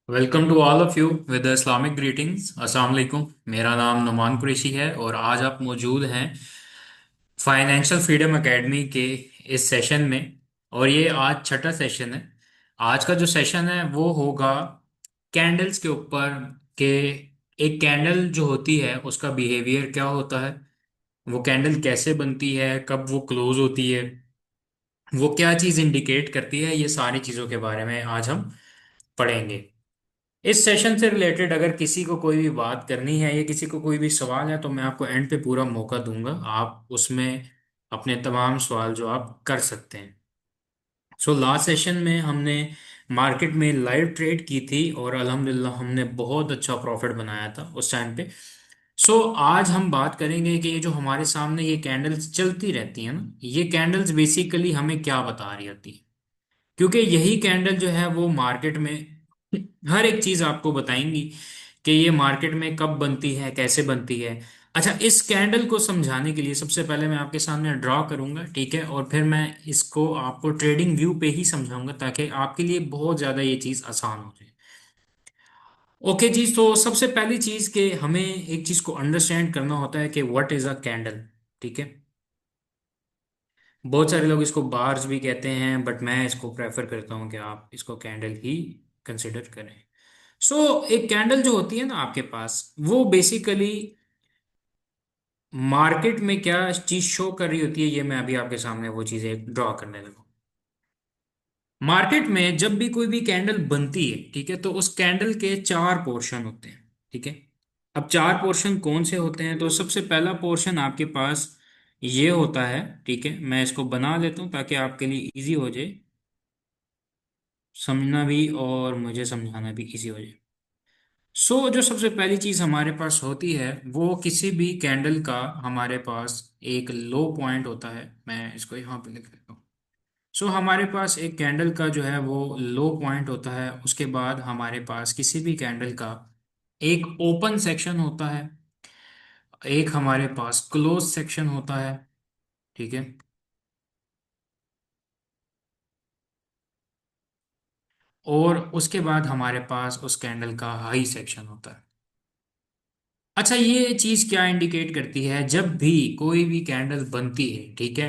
Welcome to all of you with Islamic greetings. अस्सलाम वालेकुम। मेरा नाम नुमान कुरैशी है और आज आप मौजूद हैं फाइनेंशियल फ्रीडम एकेडमी के इस सेशन में। और ये आज छठा सेशन है। आज का जो सेशन है वो होगा कैंडल्स के ऊपर कि एक कैंडल जो होती है उसका बिहेवियर क्या होता है, वो कैंडल कैसे बनती है, कब वो क्लोज होती है, वो क्या चीज़ इंडिकेट करती है। ये सारी चीज़ों के बारे में आज हम पढ़ेंगे। इस सेशन से रिलेटेड अगर किसी को कोई भी बात करनी है या किसी को कोई भी सवाल है तो मैं आपको एंड पे पूरा मौका दूंगा, आप उसमें अपने तमाम सवाल जो आप कर सकते हैं। सो लास्ट सेशन में हमने मार्केट में लाइव ट्रेड की थी और अल्हम्दुलिल्लाह हमने बहुत अच्छा प्रॉफिट बनाया था उस टाइम पे। सो आज हम बात करेंगे कि ये जो हमारे सामने ये कैंडल्स चलती रहती हैं ना, ये कैंडल्स बेसिकली हमें क्या बता रही होती है। क्योंकि यही कैंडल जो है वो मार्केट में हर एक चीज आपको बताएंगी कि ये मार्केट में कब बनती है, कैसे बनती है। अच्छा, इस कैंडल को समझाने के लिए सबसे पहले मैं आपके सामने ड्रॉ करूंगा, ठीक है, और फिर मैं इसको आपको ट्रेडिंग व्यू पे ही समझाऊंगा ताकि आपके लिए बहुत ज्यादा ये चीज आसान हो जाए। ओके जी, तो सबसे पहली चीज कि हमें एक चीज को अंडरस्टैंड करना होता है कि व्हाट इज अ कैंडल। ठीक है, बहुत सारे लोग इसको बार्स भी कहते हैं बट मैं इसको प्रेफर करता हूँ कि आप इसको कैंडल ही कंसिडर करें। सो एक कैंडल जो होती है ना आपके पास, वो बेसिकली मार्केट में क्या चीज शो कर रही होती है, ये मैं अभी आपके सामने वो चीजें ड्रॉ करने लगा। मार्केट में जब भी कोई भी कैंडल बनती है, ठीक है, तो उस कैंडल के चार पोर्शन होते हैं। ठीक है, अब चार पोर्शन कौन से होते हैं, तो सबसे पहला पोर्शन आपके पास ये होता है। ठीक है, मैं इसको बना लेता हूं ताकि आपके लिए इजी हो जाए, समझना भी और मुझे समझाना भी इजी हो जाए। सो जो सबसे पहली चीज हमारे पास होती है वो किसी भी कैंडल का हमारे पास एक लो पॉइंट होता है। मैं इसको यहाँ पे लिख देता हूँ। सो हमारे पास एक कैंडल का जो है वो लो पॉइंट होता है, उसके बाद हमारे पास किसी भी कैंडल का एक ओपन सेक्शन होता है, एक हमारे पास क्लोज सेक्शन होता है। ठीक है, और उसके बाद हमारे पास उस कैंडल का हाई सेक्शन होता है। अच्छा, ये चीज क्या इंडिकेट करती है, जब भी कोई भी कैंडल बनती है, ठीक है,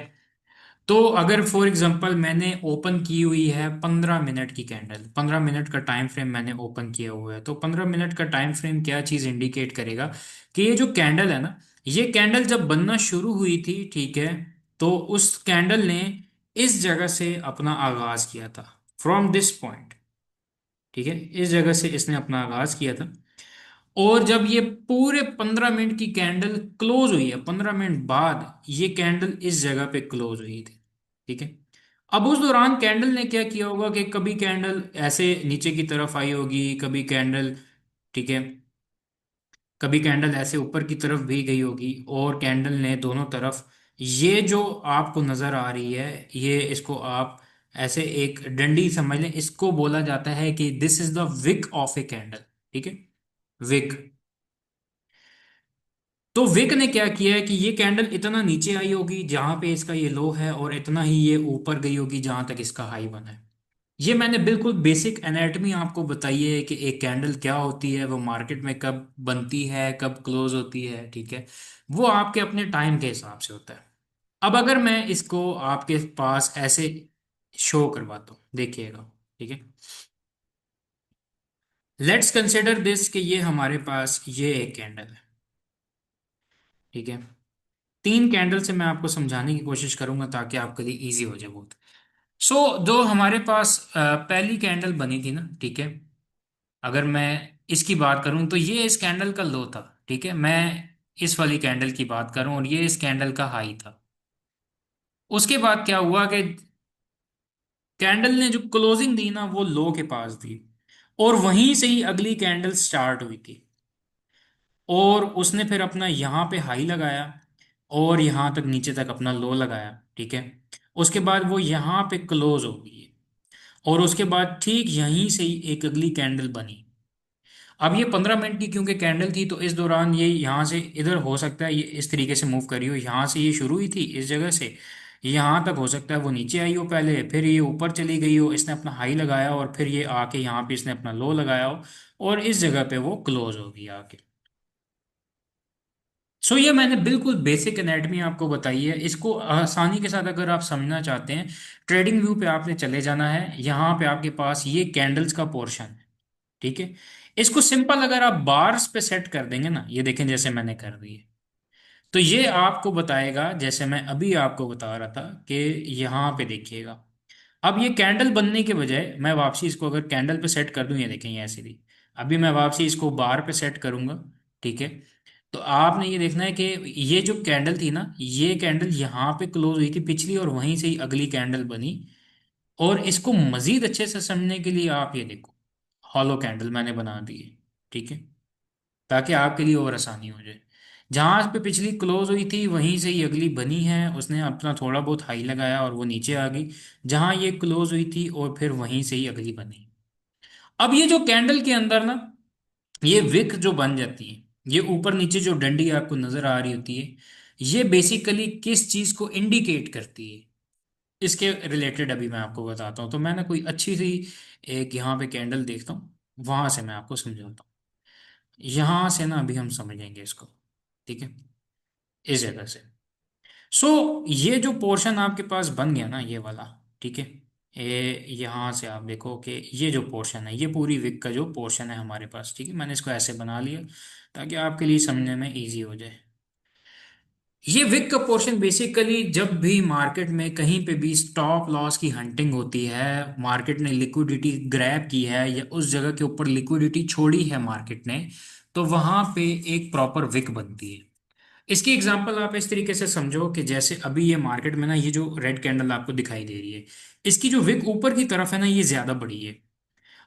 तो अगर फॉर एग्जांपल मैंने ओपन की हुई है 15 मिनट की कैंडल, 15 मिनट का टाइम फ्रेम मैंने ओपन किया हुआ है, तो 15 मिनट का टाइम फ्रेम क्या चीज इंडिकेट करेगा कि ये जो कैंडल है ना, ये कैंडल जब बनना शुरू हुई थी, ठीक है, तो उस कैंडल ने इस जगह से अपना आगाज किया था, फ्रॉम दिस पॉइंट। ठीक है, इस जगह से इसने अपना आगाज किया था। और जब ये पूरे 15 मिनट की कैंडल क्लोज हुई है, 15 मिनट बाद ये कैंडल इस जगह पे क्लोज हुई थी। ठीक है, अब उस दौरान कैंडल ने क्या किया होगा कि कभी कैंडल ऐसे नीचे की तरफ आई होगी, कभी कैंडल, ठीक है, कभी कैंडल ऐसे ऊपर की तरफ भी गई होगी, और कैंडल ने दोनों तरफ, ये जो आपको नजर आ रही है, ये इसको आप ऐसे एक डंडी समझ लें, इसको बोला जाता है कि this is the wick of a candle. ठीक है, विक। तो विक ने क्या किया है कि ये कैंडल इतना नीचे आई होगी जहां पे इसका ये लो है, और इतना ही ये ऊपर गई होगी जहां तक इसका हाई बना है। ये मैंने बिल्कुल बेसिक एनाटॉमी आपको बताई है कि एक कैंडल क्या होती है, वो मार्केट में कब बनती है, कब क्लोज होती है। ठीक है, वो आपके अपने टाइम के हिसाब से होता है। अब अगर मैं इसको आपके पास ऐसे शो करवाता हूँ, देखिएगा। ठीक है, लेट्स कंसिडर दिस कि ये हमारे पास ये एक कैंडल है। ठीक है, तीन कैंडल से मैं आपको समझाने की कोशिश करूंगा ताकि आपके लिए इजी हो जाए बहुत। जो हमारे पास पहली कैंडल बनी थी ना, ठीक है, अगर मैं इसकी बात करूं तो ये इस कैंडल का लो था। ठीक है, मैं इस वाली कैंडल की बात करूं और ये इस कैंडल का हाई था। उसके बाद क्या हुआ कि कैंडल ने जो क्लोजिंग दी ना वो लो के पास दी, और वहीं से ही अगली कैंडल स्टार्ट हुई थी, और उसने फिर अपना यहाँ पे हाई लगाया और यहाँ तक नीचे तक अपना लो लगाया। ठीक है, उसके बाद वो यहाँ पे क्लोज हो गई है, और उसके बाद ठीक यहीं से ही एक अगली कैंडल बनी। अब ये 15 मिनट की क्योंकि कैंडल थी, तो इस दौरान ये यहाँ से इधर हो सकता है ये इस तरीके से मूव करी हो, यहाँ से ये शुरू हुई थी इस जगह से, यहाँ तक हो सकता है वो नीचे आई हो पहले, फिर ये ऊपर चली गई हो, इसने अपना हाई लगाया और फिर ये आके यहाँ पे इसने अपना लो लगाया हो, और इस जगह पे वो क्लोज होगी आके। सो ये मैंने बिल्कुल बेसिक एनाटमी आपको बताई है। इसको आसानी के साथ अगर आप समझना चाहते हैं, ट्रेडिंग व्यू पे आपने चले जाना है। यहाँ पे आपके पास ये कैंडल्स का पोर्शन है, ठीक है। इसको सिंपल अगर आप बार्स पे सेट कर देंगे ना, ये देखें जैसे मैंने कर दी है, तो ये आपको बताएगा, जैसे मैं अभी आपको बता रहा था कि यहाँ पे देखिएगा। अब ये कैंडल बनने के बजाय मैं वापसी इसको अगर कैंडल पे सेट कर दूं, ये देखें ये ऐसी थी। अभी मैं वापसी इसको बार पे सेट करूंगा, ठीक है। तो आपने ये देखना है कि ये जो कैंडल थी ना, ये कैंडल यहाँ पे क्लोज हुई थी पिछली, और वहीं से ही अगली कैंडल बनी। और इसको मजीद अच्छे से समझने के लिए आप ये देखो, हॉलो कैंडल मैंने बना दी है, ठीक है, ताकि आपके लिए और आसानी हो जाए। जहां पे पिछली क्लोज हुई थी वहीं से ही अगली बनी है, उसने अपना थोड़ा बहुत हाई लगाया और वो नीचे आ गई। जहां ये क्लोज हुई थी और फिर वहीं से ही अगली बनी। अब ये जो कैंडल के अंदर ना, ये विक जो बन जाती है, ये ऊपर नीचे जो डंडी आपको नजर आ रही होती है, ये बेसिकली किस चीज को इंडिकेट करती है, इसके रिलेटेड अभी मैं आपको बताता हूँ। तो मैं ना कोई अच्छी सी एक यहाँ पे कैंडल देखता हूँ, वहां से मैं आपको समझाता हूँ। यहां से ना अभी हम समझेंगे इसको, ठीक है, इस जगह से। सो ये जो पोर्शन आपके पास बन गया ना, ये वाला, ठीक है। ये यहां से आप देखो कि ये जो पोर्शन है, ये पूरी विक का जो पोर्शन है हमारे पास, ठीक है। मैंने इसको ऐसे बना लिया ताकि आपके लिए समझने में इजी हो जाए। ये विक का पोर्शन बेसिकली जब भी मार्केट में कहीं पे भी स्टॉप लॉस की हंटिंग होती है, मार्केट ने लिक्विडिटी ग्रैब की है या उस जगह के ऊपर लिक्विडिटी छोड़ी है मार्केट ने, तो वहां पे एक प्रॉपर विक बनती है। इसकी एग्जांपल आप इस तरीके से समझो कि जैसे अभी ये मार्केट में ना, ये जो रेड कैंडल आपको दिखाई दे रही है, इसकी जो विक ऊपर की तरफ है ना, ये ज्यादा बड़ी है।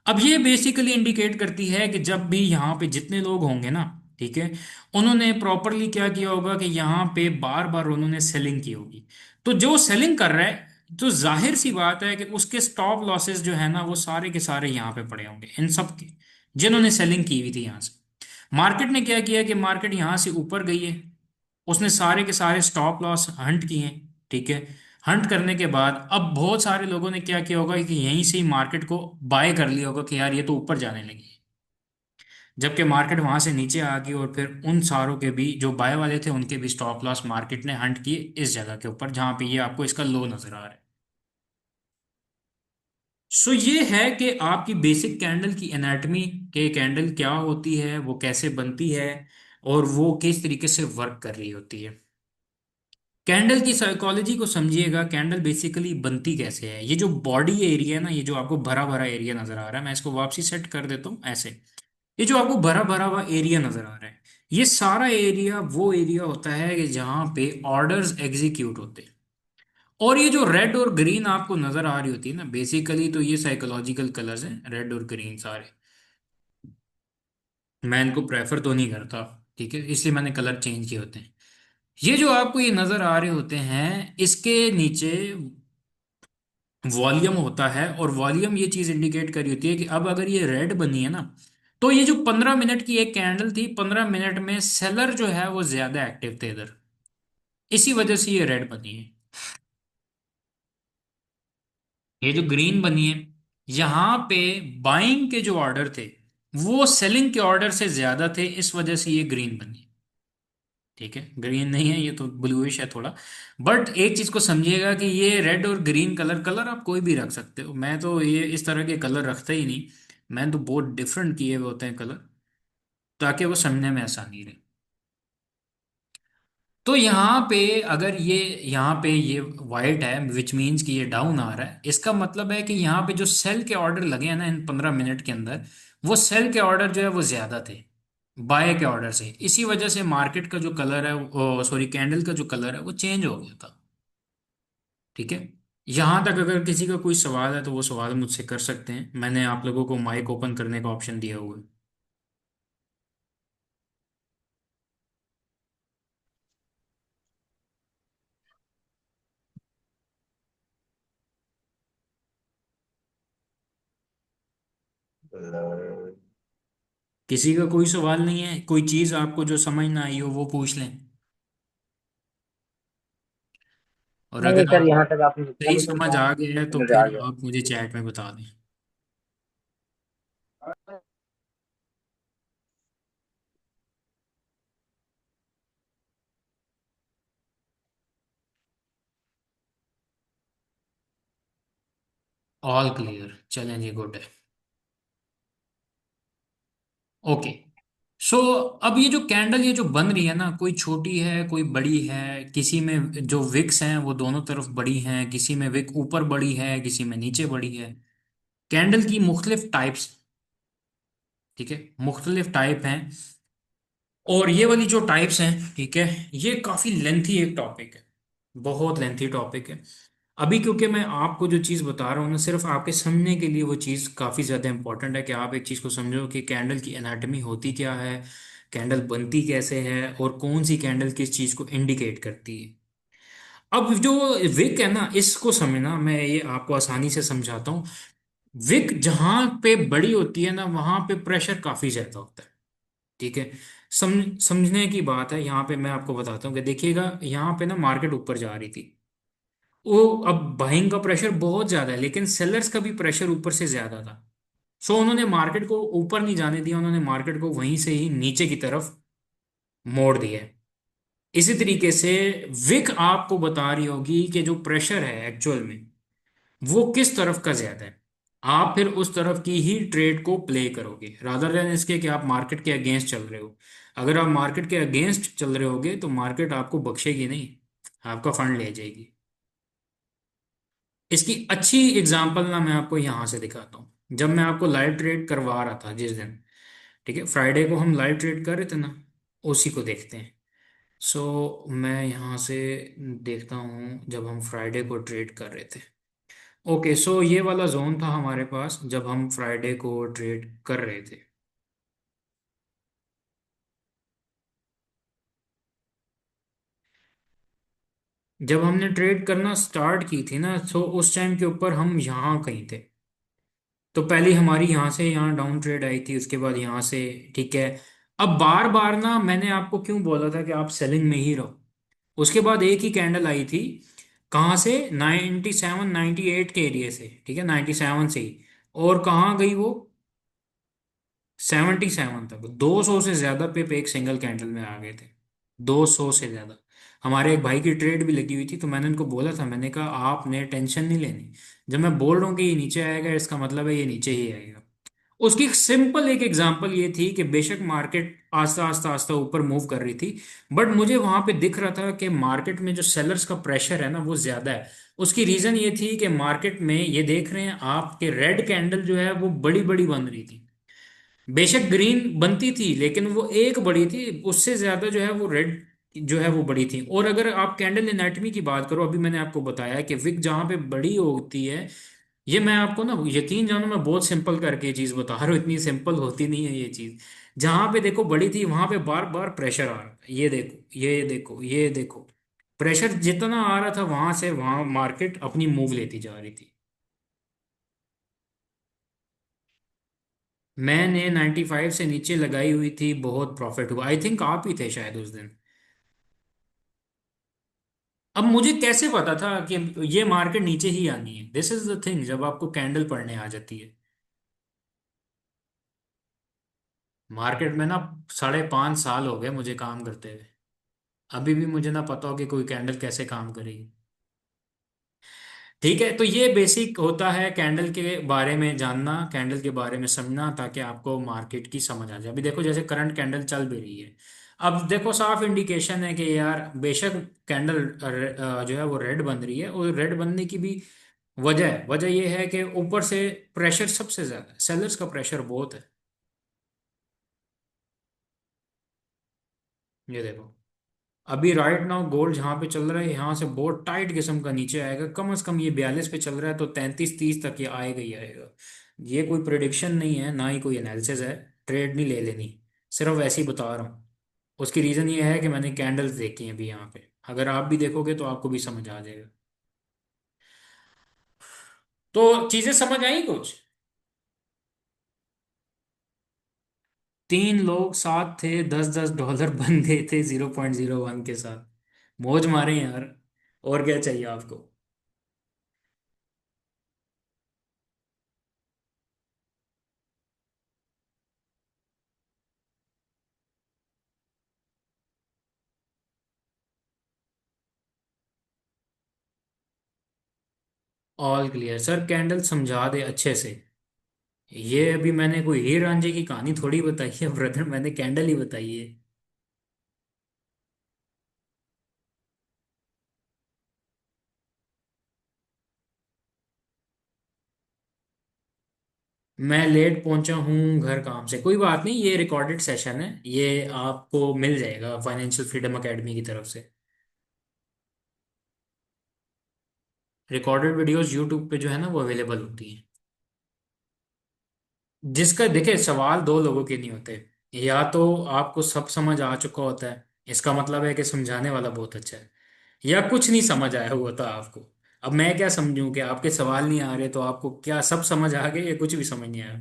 अब ये बेसिकली इंडिकेट करती है कि जब भी यहाँ पे जितने लोग होंगे ना, ठीक है, उन्होंने प्रॉपरली क्या किया होगा कि यहाँ पे बार बार उन्होंने सेलिंग की होगी। तो जो सेलिंग कर रहा है, तो जाहिर सी बात है कि उसके स्टॉप लॉसेस जो है ना, वो सारे के सारे यहाँ पे पड़े होंगे इन सब के, जिन्होंने सेलिंग की हुई थी यहाँ से। मार्केट ने क्या किया कि मार्केट यहाँ से ऊपर गई है, उसने सारे के सारे स्टॉप लॉस हंट किए हैं, ठीक है। हंट करने के बाद अब बहुत सारे लोगों ने क्या किया होगा कि यहीं से ही मार्केट को बाय कर लिया होगा कि यार ये तो ऊपर जाने लगी है। जबकि मार्केट वहां से नीचे आ गई और फिर उन सारों के भी जो बाय वाले थे, उनके भी स्टॉप लॉस मार्केट ने हंट किए इस जगह के ऊपर, जहां पे ये आपको इसका लो नजर आ रहा है। सो ये है कि आपकी बेसिक कैंडल की एनाटमी, के कैंडल क्या होती है, वो कैसे बनती है, और वो किस तरीके से वर्क कर रही होती है। कैंडल की साइकोलॉजी को समझिएगा। कैंडल बेसिकली बनती कैसे है, ये जो बॉडी एरिया है ना, ये जो आपको भरा भरा एरिया नजर आ रहा है, मैं इसको वापसी सेट कर देता हूँ ऐसे। ये जो आपको भरा भरा हुआ एरिया नजर आ रहा है, ये सारा एरिया वो एरिया होता है कि जहां पे ऑर्डर्स एग्जीक्यूट होते हैं। और ये जो रेड और ग्रीन आपको नजर आ रही होती है ना, बेसिकली तो ये साइकोलॉजिकल कलर्स हैं, रेड और ग्रीन सारे। मैं इनको प्रेफर तो नहीं करता, ठीक है, इसलिए मैंने कलर चेंज किए होते हैं। ये जो आपको ये नजर आ रहे होते हैं, इसके नीचे वॉल्यूम होता है, और वॉल्यूम ये चीज इंडिकेट करी होती है कि अब अगर ये रेड बनी है ना, तो ये जो 15 मिनट की एक कैंडल थी, 15 मिनट में सेलर जो है वो ज्यादा एक्टिव थे इधर, इसी वजह से ये रेड बनी है। ये जो ग्रीन बनी है, यहां पे बाइंग के जो ऑर्डर थे वो सेलिंग के ऑर्डर से ज्यादा थे, इस वजह से ये ग्रीन बनी। ठीक है, ग्रीन नहीं है, ये तो ब्लूइश है थोड़ा। बट एक चीज को समझिएगा कि ये रेड और ग्रीन कलर, कलर आप कोई भी रख सकते हो, मैं तो ये इस तरह के कलर रखता ही नहीं। मैं तो बहुत डिफरेंट किए हुए होते हैं कलर, ताकि वो समझने में आसानी रहे। तो यहाँ पे अगर ये, यहाँ पे ये वाइट है, विच मीन्स कि ये डाउन आ रहा है, इसका मतलब है कि यहाँ पे जो सेल के ऑर्डर लगे हैं ना इन 15 मिनट के अंदर, वो सेल के ऑर्डर जो है वो ज्यादा थे बाय के ऑर्डर से। इसी वजह से मार्केट का जो कलर है, सॉरी कैंडल का जो कलर है वो चेंज हो गया था, ठीक है। यहां तक अगर किसी का कोई सवाल है तो वो सवाल मुझसे कर सकते हैं, मैंने आप लोगों को माइक ओपन करने का ऑप्शन दिया हुआ है। किसी का कोई सवाल नहीं है, कोई चीज आपको जो समझ ना आई हो वो पूछ लें। और नहीं नहीं अगर सर, आप यहाँ तक आपने जितना सही भी समझ समझाया आ मुझे गया है तो समझ आ फिर गया। आप मुझे चैट में बता दें। ऑल क्लियर, चलें जी, गुड है। ओके। सो अब ये जो कैंडल ये जो बन रही है ना, कोई छोटी है कोई बड़ी है, किसी में जो विक्स हैं वो दोनों तरफ बड़ी हैं, किसी में विक ऊपर बड़ी है, किसी में नीचे बड़ी है। कैंडल की मुख्तलिफ टाइप्स, ठीक है, मुख्तलिफ टाइप हैं। और ये वाली जो टाइप्स हैं, ठीक है, ये काफी लेंथी एक टॉपिक है, बहुत लेंथी टॉपिक है। अभी क्योंकि मैं आपको जो चीज़ बता रहा हूँ ना, सिर्फ आपके समझने के लिए वो चीज़ काफ़ी ज़्यादा इंपॉर्टेंट है कि आप एक चीज़ को समझो कि कैंडल की एनाटॉमी होती क्या है, कैंडल बनती कैसे है, और कौन सी कैंडल किस चीज़ को इंडिकेट करती है। अब जो विक है ना, इसको समझना, मैं ये आपको आसानी से समझाता हूँ। विक जहां पे बड़ी होती है ना, वहां पे प्रेशर काफ़ी ज़्यादा होता है, ठीक है। समझने की बात है, यहाँ पे मैं आपको बताता हूँ कि देखिएगा, यहाँ पे ना मार्केट ऊपर जा रही थी, वो अब बाइंग का प्रेशर बहुत ज्यादा है, लेकिन सेलर्स का भी प्रेशर ऊपर से ज्यादा था। सो उन्होंने मार्केट को ऊपर नहीं जाने दिया, उन्होंने मार्केट को वहीं से ही नीचे की तरफ मोड़ दिया है। इसी तरीके से विक आपको बता रही होगी कि जो प्रेशर है एक्चुअल में वो किस तरफ का ज्यादा है। आप फिर उस तरफ की ही ट्रेड को प्ले करोगे, रादर देन इसके कि आप मार्केट के अगेंस्ट चल रहे हो। अगर आप मार्केट के अगेंस्ट चल रहे होगे तो मार्केट आपको बख्शेगी नहीं, आपका फंड ले जाएगी। इसकी अच्छी एग्जांपल ना मैं आपको यहां से दिखाता हूँ। जब मैं आपको लाइव ट्रेड करवा रहा था जिस दिन, ठीक है, फ्राइडे को हम लाइव ट्रेड कर रहे थे ना, उसी को देखते हैं। सो मैं यहाँ से देखता हूँ जब हम फ्राइडे को ट्रेड कर रहे थे। ओके, सो ये वाला जोन था हमारे पास जब हम फ्राइडे को ट्रेड कर रहे थे। जब हमने ट्रेड करना स्टार्ट की थी ना, तो उस टाइम के ऊपर हम यहाँ कहीं थे। तो पहले हमारी यहाँ से यहाँ डाउन ट्रेड आई थी, उसके बाद यहाँ से, ठीक है। अब बार बार ना मैंने आपको क्यों बोला था कि आप सेलिंग में ही रहो। उसके बाद एक ही कैंडल आई थी, कहाँ से, 97 98 के एरिया से, ठीक है, 97 से ही। और कहाँ गई वो, 77 तक। 200 से ज्यादा पिप एक सिंगल कैंडल में आ गए थे, 200 से ज्यादा। हमारे एक भाई की ट्रेड भी लगी हुई थी, तो मैंने उनको बोला था, मैंने कहा आपने टेंशन नहीं लेनी, जब मैं बोल रहा हूँ कि ये नीचे आएगा इसका मतलब है ये नीचे ही आएगा। उसकी सिंपल एक एग्जांपल ये थी कि बेशक मार्केट आस्ता आस्ता आस्ता ऊपर मूव कर रही थी, बट मुझे वहां पे दिख रहा था कि मार्केट में जो सेलर्स का प्रेशर है ना वो ज्यादा है। उसकी रीजन ये थी कि मार्केट में ये देख रहे हैं आपके रेड कैंडल जो है वो बड़ी बड़ी बन रही थी। बेशक ग्रीन बनती थी लेकिन वो एक बड़ी थी, उससे ज्यादा जो है वो रेड जो है वो बड़ी थी। और अगर आप कैंडल एनाटमी की बात करो, अभी मैंने आपको बताया कि विक जहां पे बड़ी होती है, ये मैं आपको ना यकीन जानो मैं बहुत सिंपल करके ये चीज बता रहा हूँ, इतनी सिंपल होती नहीं है ये चीज। जहां पे देखो बड़ी थी वहां पे बार बार प्रेशर आ रहा था, ये देखो ये देखो ये देखो। प्रेशर जितना आ रहा था वहां से वहां मार्केट अपनी मूव लेती जा रही थी। मैंने 95 से नीचे लगाई हुई थी, बहुत प्रॉफिट हुआ। आई थिंक आप ही थे शायद उस दिन। अब मुझे कैसे पता था कि ये मार्केट नीचे ही आनी है, दिस इज द थिंग, जब आपको कैंडल पढ़ने आ जाती है। मार्केट में ना 5.5 साल हो गए मुझे काम करते हुए, अभी भी मुझे ना पता हो कि कोई कैंडल कैसे काम करेगी। ठीक है, तो ये बेसिक होता है कैंडल के बारे में जानना, कैंडल के बारे में समझना, ताकि आपको मार्केट की समझ आ जाए। अभी देखो जैसे करंट कैंडल चल भी रही है, अब देखो साफ इंडिकेशन है कि यार बेशक कैंडल जो है वो रेड बन रही है, और रेड बनने की भी वजह ये है कि ऊपर से प्रेशर सबसे ज्यादा है, सेलर्स का प्रेशर बहुत है। ये देखो, अभी राइट नाउ गोल्ड जहां पे चल रहा है यहाँ से बहुत टाइट किस्म का नीचे आएगा, कम से कम ये 42 पे चल रहा है तो 33 30 तक ये आएगा ही आएगा। ये कोई प्रिडिक्शन नहीं है, ना ही कोई एनालिसिस है, ट्रेड नहीं ले लेनी, सिर्फ ऐसे ही बता रहा हूँ। उसकी रीजन ये है कि मैंने कैंडल्स देखी हैं अभी यहाँ पे, अगर आप भी देखोगे तो आपको भी समझ आ जाएगा। तो चीजें समझ आई कुछ। 3 लोग साथ थे, $10 10 बन गए थे 0.01 के साथ, मौज मारे यार। और क्या चाहिए आपको? ऑल क्लियर सर, कैंडल समझा दे अच्छे से। ये अभी मैंने कोई हीर रांझे की कहानी थोड़ी बताई है ब्रदर, मैंने कैंडल ही बताई है। मैं लेट पहुंचा हूँ घर काम से, कोई बात नहीं, ये रिकॉर्डेड सेशन है, ये आपको मिल जाएगा फाइनेंशियल फ्रीडम एकेडमी की तरफ से। रिकॉर्डेड वीडियोस यूट्यूब पे जो है ना वो अवेलेबल होती हैं। जिसका देखिए, सवाल दो लोगों के नहीं होते। या तो आपको सब समझ आ चुका होता है, इसका मतलब है कि समझाने वाला बहुत अच्छा है। या कुछ नहीं समझ आया हुआ था आपको। अब मैं क्या समझूं कि आपके सवाल नहीं आ रहे, तो आपको क्या सब समझ आ गए या कुछ भी समझ नहीं आया?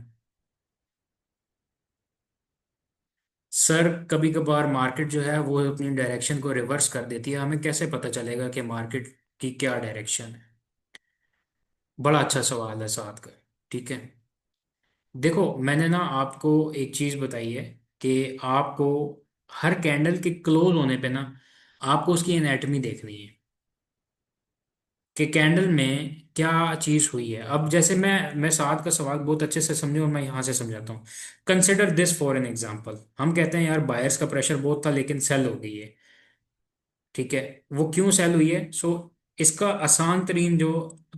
सर कभी कभार मार्केट जो है वो अपनी डायरेक्शन को रिवर्स कर देती है, हमें कैसे पता चलेगा कि मार्केट की क्या डायरेक्शन है? बड़ा अच्छा सवाल है साथ का। ठीक है, देखो मैंने ना आपको एक चीज बताई है कि आपको हर कैंडल के क्लोज होने पे ना आपको उसकी एनाटॉमी देखनी है कि कैंडल में क्या चीज हुई है। अब जैसे मैं साथ का सवाल बहुत अच्छे से समझूं और मैं यहां से समझाता हूँ। Consider this for an example, हम कहते हैं यार बायर्स का प्रेशर बहुत था लेकिन सेल हो गई है। ठीक है, वो क्यों सेल हुई है? सो इसका आसान तरीन जो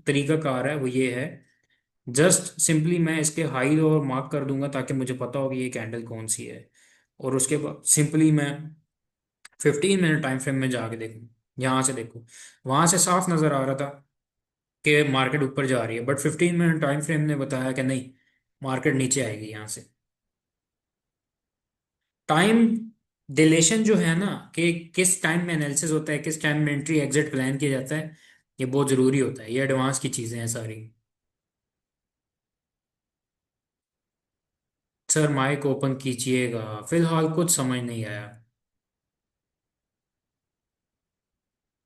तरीकाकार है वो ये है, जस्ट सिंपली मैं इसके हाई और मार्क कर दूंगा ताकि मुझे पता हो कि ये कैंडल कौन सी है। और उसके बाद सिंपली मैं 15 मिनट टाइम फ्रेम में जाके देखूँ, यहाँ से देखूँ, वहां से साफ नजर आ रहा था कि मार्केट ऊपर जा रही है, बट 15 मिनट टाइम फ्रेम ने बताया कि नहीं, मार्केट नीचे आएगी यहाँ से। टाइम डिलेशन जो है ना, कि किस टाइम में एनालिसिस होता है, किस टाइम में एंट्री एग्जिट प्लान किया जाता है, ये बहुत जरूरी होता है, ये एडवांस की चीजें हैं सारी। सर माइक ओपन कीजिएगा, फिलहाल कुछ समझ नहीं आया।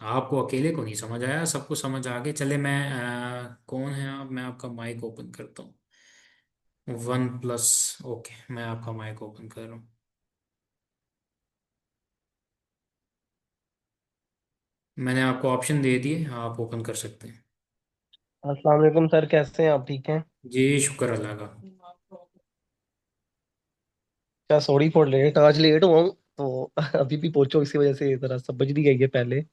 आपको अकेले को नहीं समझ आया, सबको समझ आ गया। चले मैं कौन है आप, मैं आपका माइक ओपन करता हूँ। वन प्लस, ओके मैं आपका माइक ओपन कर रहा हूँ। मैंने आपको ऑप्शन दे दिए, आप ओपन कर सकते हैं। अस्सलाम वालेकुम सर, कैसे हैं आप? ठीक हैं? जी शुक्र अल्लाह का। क्या सॉरी फॉर लेट, आज लेट हुआ हूँ तो अभी भी पहुंचो, इसी वजह से जरा समझ नहीं गई है पहले।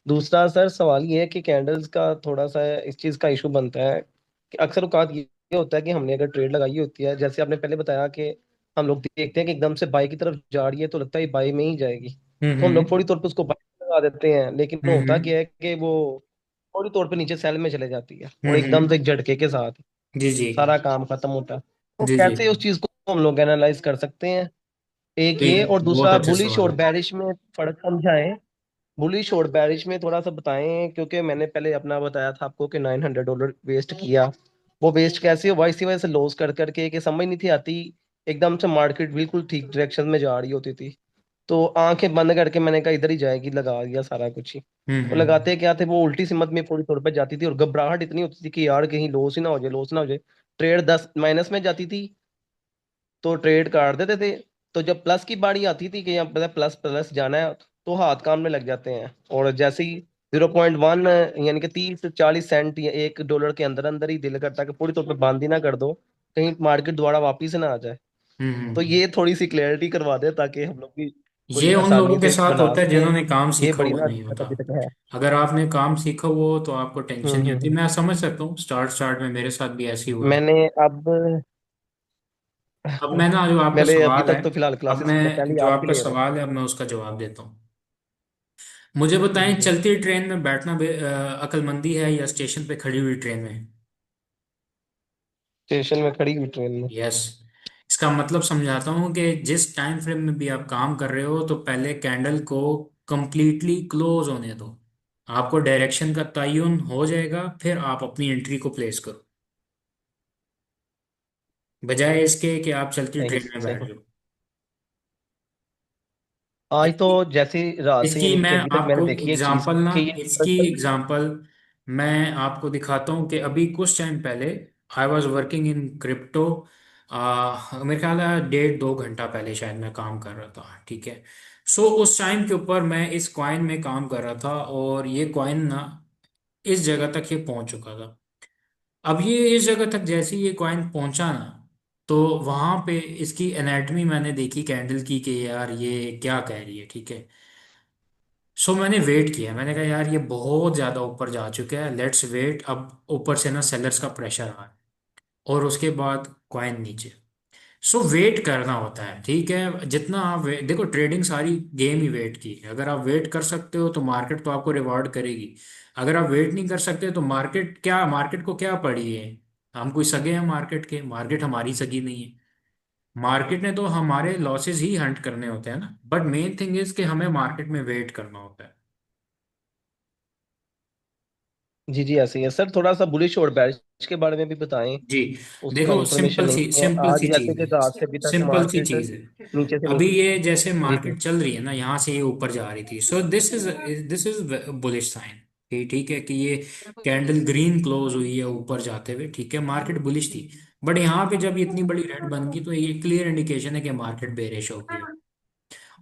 दूसरा सर, सवाल ये है कि कैंडल्स का थोड़ा सा इस चीज़ का इशू बनता है कि अक्सर औकात ये होता है कि हमने अगर ट्रेड लगाई होती है, जैसे आपने पहले बताया कि हम लोग देखते हैं कि एकदम से बाई की तरफ जा रही है तो लगता है बाई में ही जाएगी, तो हम लोग हम्म थोड़ी तौर पे उसको बाई लगा देते हैं, लेकिन होता हम्म क्या है कि वो थोड़ी तौर पे नीचे सेल में चले जाती है और एकदम से हम्म। एक झटके के साथ जी जी। सारा काम खत्म होता है। तो जी जी। कैसे उस चीज को हम लोग एनालाइज कर सकते हैं? एक ये, एक और बहुत दूसरा अच्छा बुलिश सवाल और है। बैरिश में फर्क समझाएं। बुलिश और बैरिश में थोड़ा सा बताएं, क्योंकि मैंने पहले अपना बताया था आपको कि $900 वेस्ट किया। वो वेस्ट कैसे हुआ? इसी वजह से लॉस कर करके कि समझ नहीं थी आती, एकदम से मार्केट बिल्कुल ठीक डायरेक्शन में जा रही होती थी, तो आंखें बंद करके मैंने कहा इधर ही जाएगी, लगा दिया सारा कुछ ही। और हम्म। लगाते क्या थे, वो उल्टी सिमत में पूरी तौर पे जाती थी और घबराहट इतनी होती थी कि यार कहीं लॉस ही ना हो जाए, लॉस ना हो जाए। ट्रेड 10 माइनस में जाती थी तो ट्रेड काट देते थे, तो जब प्लस की बारी आती थी कि यहाँ पता प्लस प्लस जाना है, तो हाथ काम में लग जाते हैं। और जैसे ही 0.1 यानी कि 30 40 सेंट या $1 के अंदर अंदर ही दिल करता है कि पूरी तौर पे बंद ही ना कर दो, कहीं मार्केट दोबारा वापिस ना आ जाए। तो हम्म। ये थोड़ी सी क्लियरिटी करवा दे ताकि हम लोग भी थोड़ी ये उन आसानी लोगों के से साथ बना होता है सकें। जिन्होंने काम ये सीखा बड़ी हुआ ना नहीं दिक्कत होता। अभी तक है। अगर आपने काम सीखा हुआ हो तो आपको टेंशन नहीं होती, हम्म। मैं समझ सकता हूँ, स्टार्ट स्टार्ट में मेरे साथ भी ऐसे ही हुआ था। मैंने अब अब मैं ना, जो आपका मैंने अभी सवाल है, तक तो फिलहाल अब क्लासेस मैं पहले जो आपकी आपका ले रहा हूँ। सवाल है अब मैं उसका जवाब देता हूँ। मुझे बताएं, जी जी। चलती ट्रेन में बैठना अक्लमंदी है या स्टेशन पे खड़ी हुई ट्रेन में? स्टेशन में खड़ी हुई ट्रेन में। यस। इसका मतलब समझाता हूँ कि जिस टाइम फ्रेम में भी आप काम कर रहे हो तो पहले कैंडल को कंप्लीटली क्लोज होने दो। आपको डायरेक्शन का तयन हो जाएगा, फिर आप अपनी एंट्री को प्लेस करो, बजाय इसके कि आप चलती सही ट्रेन में बैठ सही। जाओ। आज तो जैसे रात से इसकी यानी मैं कि अभी तक मैंने आपको देखी है चीज एग्जांपल ना, कि ये इसकी एग्जांपल मैं आपको दिखाता हूँ कि अभी कुछ टाइम पहले I was working in crypto. मेरे ख्याल है 1.5 2 घंटा पहले शायद मैं काम कर रहा था, ठीक है। सो उस टाइम के ऊपर मैं इस कॉइन में काम कर रहा था और ये कॉइन ना इस जगह तक ये पहुंच चुका था। अब ये इस जगह तक जैसे ही ये कॉइन पहुंचा ना, तो वहां पे इसकी एनाटमी मैंने देखी कैंडल की कि यार ये क्या कह रही है, ठीक है। सो मैंने वेट किया, मैंने कहा यार ये बहुत ज्यादा ऊपर जा चुका है, लेट्स वेट। अब ऊपर से ना सेलर्स का प्रेशर आ रहा है और उसके बाद कॉइन नीचे। सो वेट करना होता है, ठीक है। जितना आप देखो ट्रेडिंग सारी गेम ही वेट की है। अगर आप वेट कर सकते हो तो मार्केट तो आपको रिवॉर्ड करेगी। अगर आप वेट नहीं कर सकते तो मार्केट को क्या पड़ी है। हम कोई सगे हैं मार्केट के? मार्केट हमारी सगी नहीं है। मार्केट ने तो हमारे लॉसेस ही हंट करने होते हैं ना, बट मेन थिंग इज कि हमें मार्केट में वेट करना होता है। जी जी ऐसे ही है सर। थोड़ा सा बुलिश और बेरिश के बारे में भी बताएं, जी उसका देखो, इंफॉर्मेशन नहीं है सिंपल आज, सी जैसे चीज कि रात से अभी है, तक सिंपल सी मार्केट चीज है। नीचे से अभी नीचे। ये जैसे जी जी। मार्केट चल रही है ना, यहाँ से ये ऊपर जा रही थी, so this is bullish sign कि ठीक है कि ये कैंडल ग्रीन क्लोज हुई है ऊपर जाते हुए, ठीक है, मार्केट बुलिश थी। बट यहाँ पे जब इतनी बड़ी रेड बन गई तो ये क्लियर इंडिकेशन है कि मार्केट बेरिश हो गई।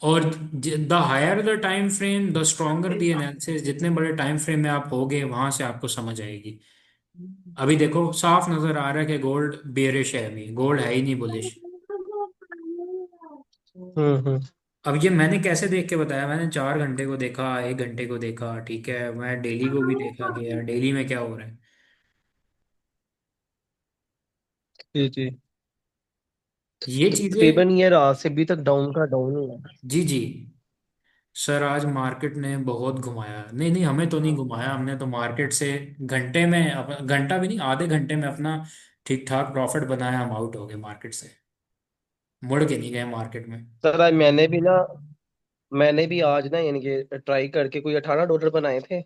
और the higher the time frame the stronger the analysis. जितने बड़े टाइम फ्रेम में आप होगे वहां से आपको समझ आएगी। अभी देखो साफ नजर आ रहा है कि गोल्ड बेरिश है, अभी गोल्ड है ही नहीं बुलिश। हम्म। अब ये मैंने कैसे देख के बताया, मैंने 4 घंटे को देखा, 1 घंटे को देखा, ठीक है, मैं डेली को भी देखा कि यार डेली में क्या हो रहा है। जी जी। ये चीजें। तकरीबन ये रात से अभी तक डाउन का डाउन ही है। जी जी। सर आज मार्केट ने बहुत घुमाया, नहीं नहीं हमें तो नहीं घुमाया, हमने तो मार्केट से घंटे में घंटा भी नहीं, आधे घंटे में अपना ठीक ठाक प्रॉफिट बनाया, हम आउट हो गए मार्केट से, मुड़ के नहीं गए मार्केट में। सर आज मैंने भी आज ना यानी कि ट्राई करके कोई $18 बनाए थे,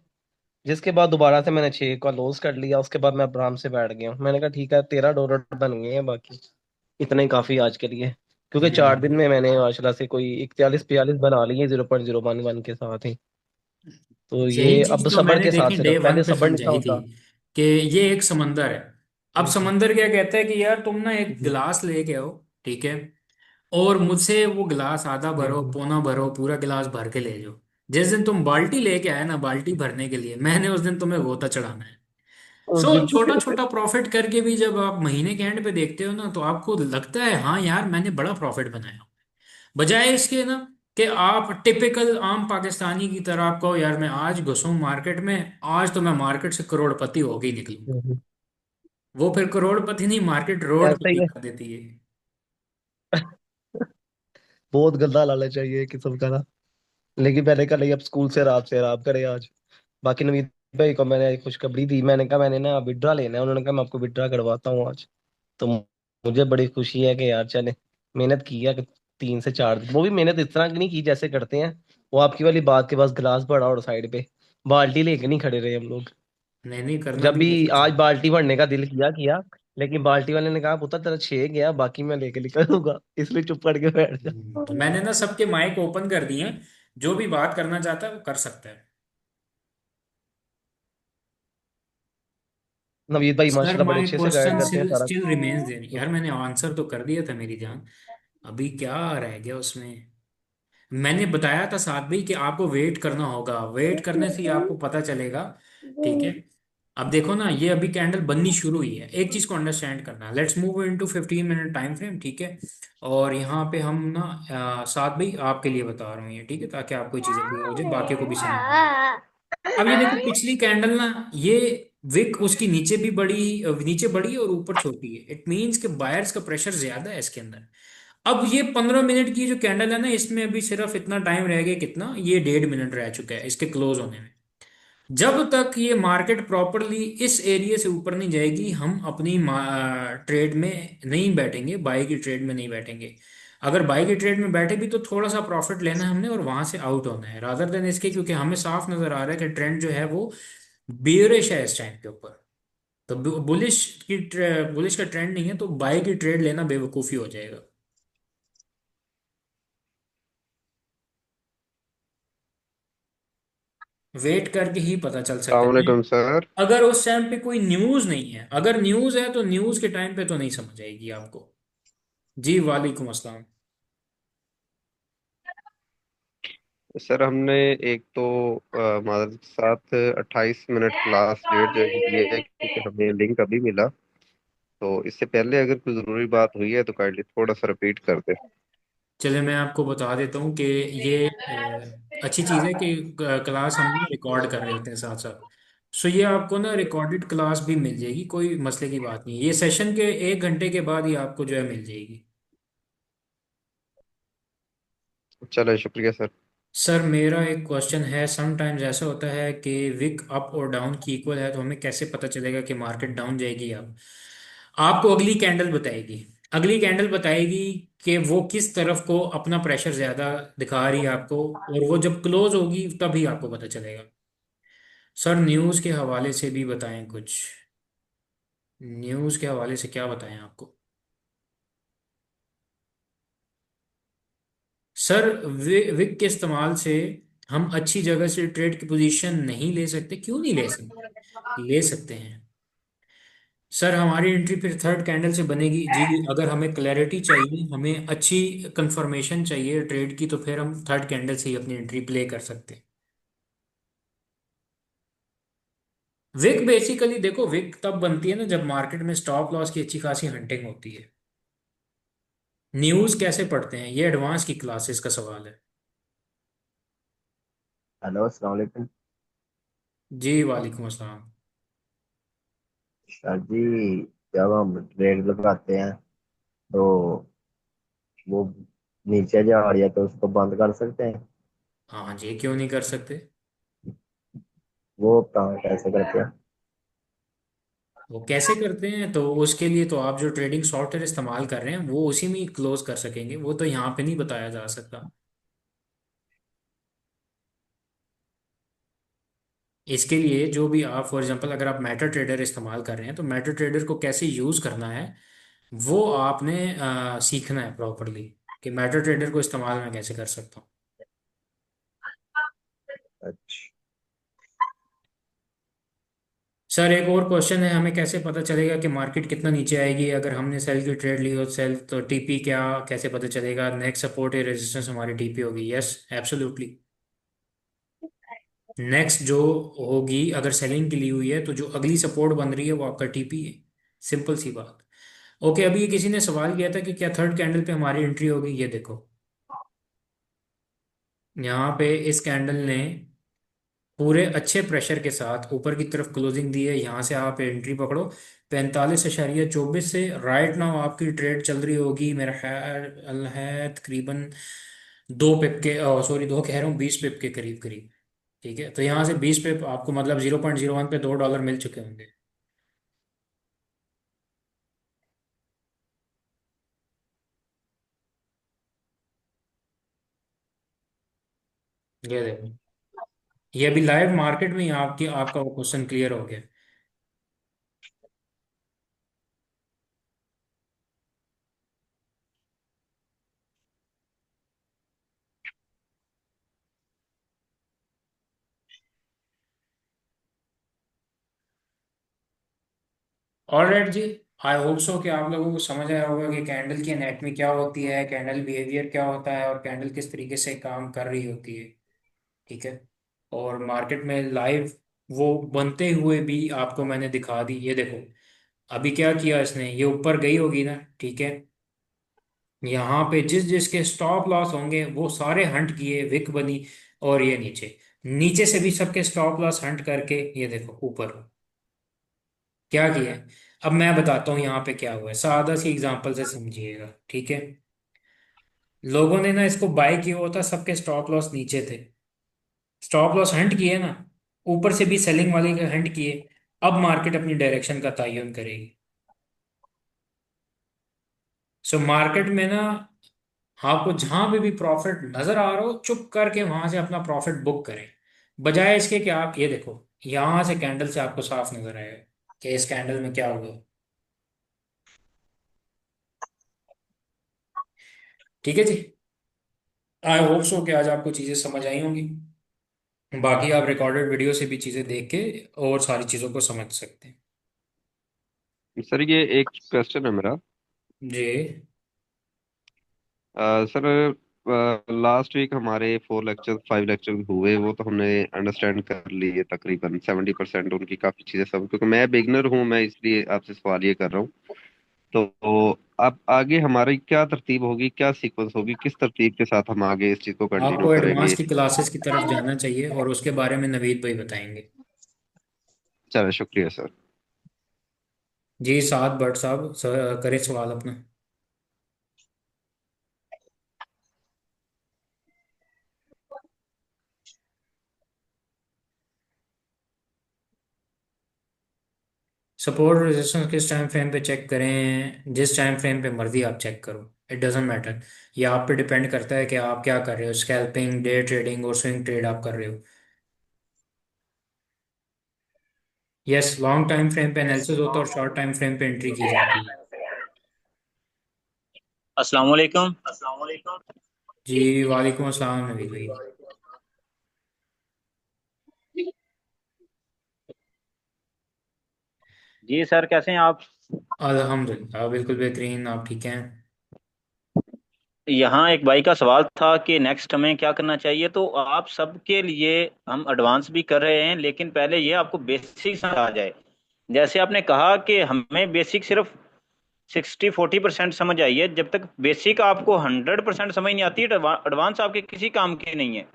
जिसके बाद दोबारा से मैंने 6 का लॉस कर लिया। उसके बाद मैं आराम से बैठ गया हूँ। मैंने कहा ठीक है $13 बन गए हैं, बाकी इतना ही काफी आज के लिए, क्योंकि 4 दिन हम्म। में मैंने माशाल्लाह से कोई 41 42 बना लिए 0.011 के साथ ही। तो यही ये अब चीज तो सब्र मैंने के साथ देखी डे सिर्फ, वन पहले पे सब्र नहीं था समझाई थी होता। कि ये एक समंदर है। अब जी समंदर क्या कहता है कि यार तुम ना एक जी गिलास लेके आओ, ठीक है, और मुझसे वो गिलास आधा जी भरो जी पौना भरो पूरा गिलास भर के ले जाओ। जिस दिन तुम बाल्टी लेके आए ना बाल्टी भरने के लिए, मैंने उस दिन तुम्हें गोता चढ़ाना है। सो जी। छोटा छोटा प्रॉफिट करके भी जब आप महीने के एंड पे देखते हो ना, तो आपको लगता है हाँ यार मैंने बड़ा प्रॉफिट बनाया, बजाय इसके ना कि आप टिपिकल आम पाकिस्तानी की तरह आप कहो यार मैं आज घुसूं मार्केट में, आज तो मैं मार्केट से करोड़पति हो गई निकलूं। जी। वो फिर करोड़पति नहीं, मार्केट रोडपति ऐसा ही है। कर देती है। बहुत गंदा लालच चाहिए किस्म का ना। लेकिन मैंने कहा नहीं, अब स्कूल से रात से आराम करे आज। बाकी नवीद भाई को मैंने खुशखबरी दी, मैंने कहा मैंने ना विड्रा लेना है, उन्होंने कहा मैं आपको विड्रा करवाता हूँ आज। तो मुझे बड़ी खुशी है कि यार चले, मेहनत की है कि 3 से 4 दिन, वो भी मेहनत इस तरह की नहीं की जैसे करते हैं। वो आपकी वाली बात के पास गिलास पड़ा और साइड पे बाल्टी लेके नहीं खड़े रहे हम लोग। नहीं नहीं, करना जब भी भी ऐसा आज चाहिए। बाल्टी भरने का दिल किया किया, लेकिन बाल्टी वाले ने कहा पुत्र तेरा 6 गया, बाकी मैं लेके निकलूंगा, इसलिए चुप करके बैठ जा। तो मैंने ना सबके माइक ओपन कर दिए हैं, जो भी बात करना चाहता है वो कर सकता है। नवीद भाई सर माशाल्लाह बड़े माय अच्छे से गाइड क्वेश्चन करते हैं सारा स्टिल रिमेन्स देन, कुछ। यार मैंने आंसर तो कर दिया था मेरी जान, अभी क्या रह गया उसमें। मैंने बताया था साथ भी कि आपको वेट करना होगा, वेट करने से ही आपको पता चलेगा, ठीक है। अब देखो ना ये अभी कैंडल बननी शुरू हुई है, एक चीज को अंडरस्टैंड करना है, let's move into 15 minute time frame, ठीक है। और यहाँ पे हम ना साथ भी आपके लिए बता रहे हैं ये, ठीक है, ताकि आपको ये चीजें क्लियर हो जाए, बाकी को भी समझ में आए। अब ये देखो पिछली कैंडल ना, ये विक उसकी नीचे बड़ी और ऊपर छोटी है, इट मीन्स कि बायर्स का प्रेशर ज्यादा है इसके अंदर। अब ये 15 मिनट की जो कैंडल है ना, इसमें अभी सिर्फ इतना टाइम रह गया, कितना, ये 1.5 मिनट रह चुका है इसके क्लोज होने में। जब तक ये मार्केट प्रॉपरली इस एरिया से ऊपर नहीं जाएगी, हम अपनी ट्रेड में नहीं बैठेंगे, बाई की ट्रेड में नहीं बैठेंगे। अगर बाई की ट्रेड में बैठे भी तो थोड़ा सा प्रॉफिट लेना है हमने और वहां से आउट होना है, रादर देन इसके, क्योंकि हमें साफ नजर आ रहा है कि ट्रेंड जो है वो बेयरिश है इस टाइम के ऊपर। तो बुलिश का ट्रेंड नहीं है, तो बाई की ट्रेड लेना बेवकूफ़ी हो जाएगा। वेट करके ही पता चल सकता है। अलैक्म सर। अगर उस टाइम पे कोई न्यूज नहीं है, अगर न्यूज है तो न्यूज के टाइम पे तो नहीं समझ आएगी आपको। जी वालेकुम अस्सलाम। सर हमने एक तो हमारे साथ 28 मिनट क्लास लेट ज्वाइन की है क्योंकि हमें लिंक अभी मिला। तो इससे पहले अगर कोई ज़रूरी बात हुई है तो काइंडली थोड़ा सा रिपीट कर दे। चले मैं आपको बता देता हूँ कि ये अच्छी चीज़ है कि क्लास हम ना रिकॉर्ड कर रहे होते हैं साथ साथ। सो ये आपको ना रिकॉर्डेड क्लास भी मिल जाएगी, कोई मसले की बात नहीं है। ये सेशन के 1 घंटे के बाद ही आपको जो है मिल जाएगी। चलो शुक्रिया सर। सर मेरा एक क्वेश्चन है, समटाइम्स ऐसा होता है कि विक अप और डाउन की इक्वल है, तो हमें कैसे पता चलेगा कि मार्केट डाउन जाएगी? अब आपको अगली कैंडल बताएगी, अगली कैंडल बताएगी कि वो किस तरफ को अपना प्रेशर ज्यादा दिखा रही है आपको, और वो जब क्लोज होगी तभी आपको पता चलेगा। सर न्यूज़ के हवाले से भी बताएं कुछ। न्यूज़ के हवाले से क्या बताएं आपको? सर विक के इस्तेमाल से हम अच्छी जगह से ट्रेड की पोजीशन नहीं ले सकते? क्यों नहीं ले सकते? ले सकते हैं। सर हमारी एंट्री फिर थर्ड कैंडल से बनेगी जी। अगर हमें क्लैरिटी चाहिए, हमें अच्छी कंफर्मेशन चाहिए ट्रेड की, तो फिर हम थर्ड कैंडल से ही अपनी एंट्री प्ले कर सकते हैं। विक बेसिकली देखो, विक तब बनती है ना जब मार्केट में स्टॉप लॉस की अच्छी खासी हंटिंग होती है। न्यूज़ कैसे पढ़ते हैं, ये एडवांस की क्लासेस का सवाल है। हेलो अस्सलाम वालेकुम। जी वालेकुम अस्सलाम। सर जी, जब हम ट्रेड लगाते हैं तो वो नीचे जा रही है तो उसको बंद कर सकते हैं। हाँ जी, क्यों नहीं कर सकते? वो काम कैसे करते हैं? वो कैसे करते हैं तो उसके लिए तो आप जो ट्रेडिंग सॉफ्टवेयर इस्तेमाल कर रहे हैं वो उसी में क्लोज कर सकेंगे, वो तो यहाँ पे नहीं बताया जा सकता। इसके लिए जो भी आप फॉर एग्जांपल अगर आप मेटा ट्रेडर इस्तेमाल कर रहे हैं तो मेटा ट्रेडर को कैसे यूज़ करना है वो आपने सीखना है प्रॉपरली, कि मेटा ट्रेडर को इस्तेमाल मैं कैसे कर सकता हूँ। अच्छा। सर एक और क्वेश्चन है, हमें कैसे पता चलेगा कि मार्केट कितना नीचे आएगी? अगर हमने सेल की ट्रेड ली हो, सेल तो टीपी क्या, कैसे पता चलेगा? नेक्स्ट सपोर्ट या रेजिस्टेंस हमारी टीपी होगी? Yes absolutely. नेक्स्ट जो होगी, अगर सेलिंग की ली हुई है तो जो अगली सपोर्ट बन रही है वो आपका टीपी है। सिंपल सी बात। ओके, अभी किसी ने सवाल किया था कि क्या थर्ड कैंडल पे हमारी एंट्री होगी? ये देखो, यहाँ पे इस कैंडल ने पूरे अच्छे प्रेशर के साथ ऊपर की तरफ क्लोजिंग दी है। यहाँ से आप एंट्री पकड़ो 45.24 से। राइट नाउ आपकी ट्रेड चल रही होगी मेरा ख्याल है तकरीबन 2 पिप के, सॉरी 2 कह रहा हूँ, 20 पिप के करीब करीब। ठीक है, तो यहाँ से 20 पिप आपको मतलब 0.01 पे $2 मिल चुके होंगे। ये देखो, ये अभी लाइव मार्केट में ही आपकी आपका वो क्वेश्चन क्लियर हो गया। Alright ji, I hope so कि आप लोगों को समझ आया होगा कि कैंडल की एनाटमी क्या होती है, कैंडल बिहेवियर क्या होता है, और कैंडल किस तरीके से काम कर रही होती है। ठीक है, और मार्केट में लाइव वो बनते हुए भी आपको मैंने दिखा दी। ये देखो, अभी क्या किया इसने, ये ऊपर गई होगी ना, ठीक है, यहाँ पे जिस जिसके स्टॉप लॉस होंगे वो सारे हंट किए, विक बनी। और ये नीचे, नीचे से भी सबके स्टॉप लॉस हंट करके ये देखो ऊपर क्या किया है। अब मैं बताता हूँ यहाँ पे क्या हुआ है, सादा सी एग्जांपल से समझिएगा, ठीक है। लोगों ने ना इसको बाय किया होता, सबके स्टॉप लॉस नीचे थे, स्टॉप लॉस हंट किए ना, ऊपर से भी सेलिंग वाले के हंट किए। अब मार्केट अपनी डायरेक्शन का तयन करेगी। सो मार्केट में ना आपको जहां पे भी प्रॉफिट नजर आ रहा हो, चुप करके वहां से अपना प्रॉफिट बुक करें, बजाय इसके कि आप ये देखो, यहां से कैंडल से आपको साफ नजर आएगा कि इस कैंडल में क्या हुआ। ठीक है जी, आई होप सो कि आज आपको चीजें समझ आई होंगी। बाकी आप रिकॉर्डेड वीडियो से भी चीज़ें देख के और सारी चीज़ों को समझ सकते हैं। सर ये एक क्वेश्चन है मेरा। जी। सर लास्ट वीक हमारे 5 लेक्चर हुए, वो तो हमने अंडरस्टैंड कर लिए तकरीबन 70% उनकी, काफ़ी चीज़ें सब, क्योंकि मैं बिगनर हूँ, मैं इसलिए आपसे सवाल ये कर रहा हूँ। तो अब आगे हमारी क्या तरतीब होगी, क्या सीक्वेंस होगी, किस तरतीब के साथ हम आगे इस चीज़ को कंटिन्यू आपको एडवांस करेंगे? की क्लासेस की तरफ जाना चाहिए और उसके बारे में नवीद भाई बताएंगे। चलो, शुक्रिया सर। जी साद भट्ट साहब, करें सवाल अपना। सपोर्ट रेजिस्टेंस किस टाइम फ्रेम पे चेक करें? जिस टाइम फ्रेम पे मर्जी आप चेक करो, इट डजेंट मैटर। ये आप पे डिपेंड करता है कि आप क्या कर रहे हो, स्कैल्पिंग, डे ट्रेडिंग और स्विंग ट्रेड आप कर रहे हो। यस, लॉन्ग टाइम फ्रेम पे एनालिसिस होता है और शॉर्ट टाइम फ्रेम पे एंट्री की जाती है। अस्सलाम वालेकुम। जी वालेकुम अस्सलाम नवीद भाई। जी सर, कैसे हैं आप? अल्हम्दुलिल्लाह बिल्कुल बेहतरीन, आप ठीक हैं? यहाँ एक भाई का सवाल था कि नेक्स्ट हमें क्या करना चाहिए, तो आप सबके लिए हम एडवांस भी कर रहे हैं, लेकिन पहले ये आपको बेसिक समझ आ जाए। जैसे आपने कहा कि हमें बेसिक सिर्फ 60-40% समझ आई है। जब तक बेसिक आपको 100% समझ नहीं आती, एडवांस आपके किसी काम की नहीं है।